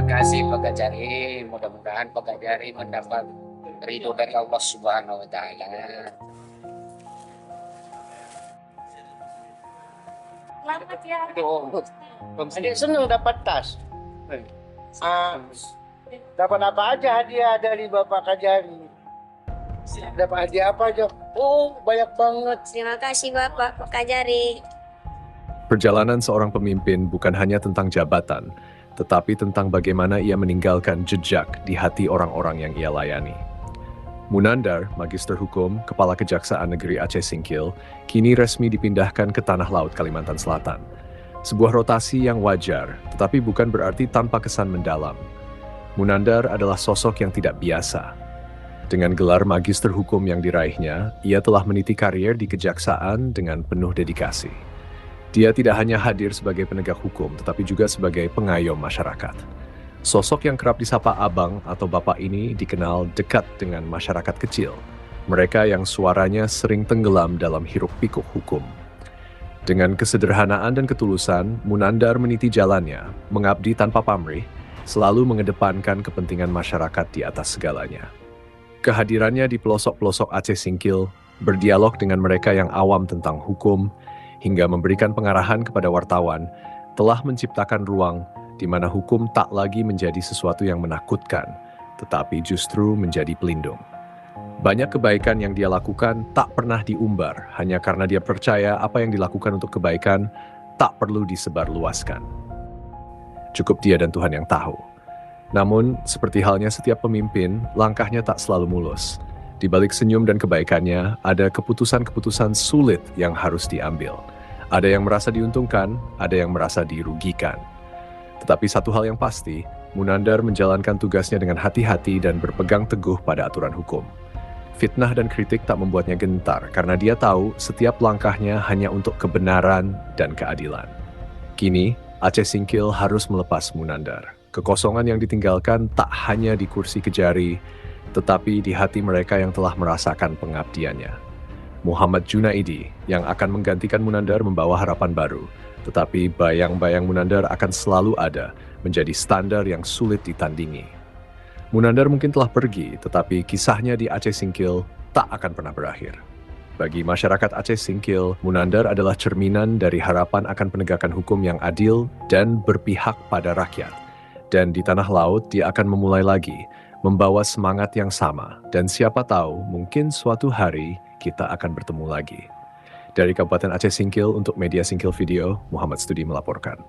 kasih Pak Gajari, mudah-mudahan Pak Gajari mendapat ridho dari Allah Subhanahu wa Ta'ala. Selamat ya. Adik senang dapat tas. Ah, dapat apa aja hadiah dari Bapak Kajari? Dapat hadiah apa aja? Oh, banyak banget. Terima kasih Bapak Pak Kajari. Perjalanan seorang pemimpin bukan hanya tentang jabatan, tetapi tentang bagaimana ia meninggalkan jejak di hati orang-orang yang ia layani. Munandar, Magister Hukum, Kepala Kejaksaan Negeri Aceh Singkil, kini resmi dipindahkan ke Tanah Laut, Kalimantan Selatan. Sebuah rotasi yang wajar, tetapi bukan berarti tanpa kesan mendalam. Munandar adalah sosok yang tidak biasa. Dengan gelar Magister Hukum yang diraihnya, ia telah meniti karier di kejaksaan dengan penuh dedikasi. Dia tidak hanya hadir sebagai penegak hukum, tetapi juga sebagai pengayom masyarakat. Sosok yang kerap disapa Abang atau Bapak ini dikenal dekat dengan masyarakat kecil, mereka yang suaranya sering tenggelam dalam hiruk-pikuk hukum. Dengan kesederhanaan dan ketulusan, Munandar meniti jalannya, mengabdi tanpa pamrih, selalu mengedepankan kepentingan masyarakat di atas segalanya. Kehadirannya di pelosok-pelosok Aceh Singkil, berdialog dengan mereka yang awam tentang hukum, hingga memberikan pengarahan kepada wartawan, telah menciptakan ruang di mana hukum tak lagi menjadi sesuatu yang menakutkan, tetapi justru menjadi pelindung. Banyak kebaikan yang dia lakukan tak pernah diumbar, hanya karena dia percaya apa yang dilakukan untuk kebaikan tak perlu disebarluaskan. Cukup dia dan Tuhan yang tahu. Namun, seperti halnya setiap pemimpin, langkahnya tak selalu mulus. Di balik senyum dan kebaikannya, ada keputusan-keputusan sulit yang harus diambil. Ada yang merasa diuntungkan, ada yang merasa dirugikan. Tetapi satu hal yang pasti, Munandar menjalankan tugasnya dengan hati-hati dan berpegang teguh pada aturan hukum. Fitnah dan kritik tak membuatnya gentar karena dia tahu setiap langkahnya hanya untuk kebenaran dan keadilan. Kini, Aceh Singkil harus melepas Munandar. Kekosongan yang ditinggalkan tak hanya di kursi Kejari, tetapi di hati mereka yang telah merasakan pengabdiannya. Muhammad Junaidi yang akan menggantikan Munandar membawa harapan baru, tetapi bayang-bayang Munandar akan selalu ada, menjadi standar yang sulit ditandingi. Munandar mungkin telah pergi, tetapi kisahnya di Aceh Singkil tak akan pernah berakhir. Bagi masyarakat Aceh Singkil, Munandar adalah cerminan dari harapan akan penegakan hukum yang adil dan berpihak pada rakyat. Dan di Tanah Laut, dia akan memulai lagi, membawa semangat yang sama, dan siapa tahu mungkin suatu hari kita akan bertemu lagi. Dari Kabupaten Aceh Singkil untuk Media Singkil Video, Muhammad Studi melaporkan.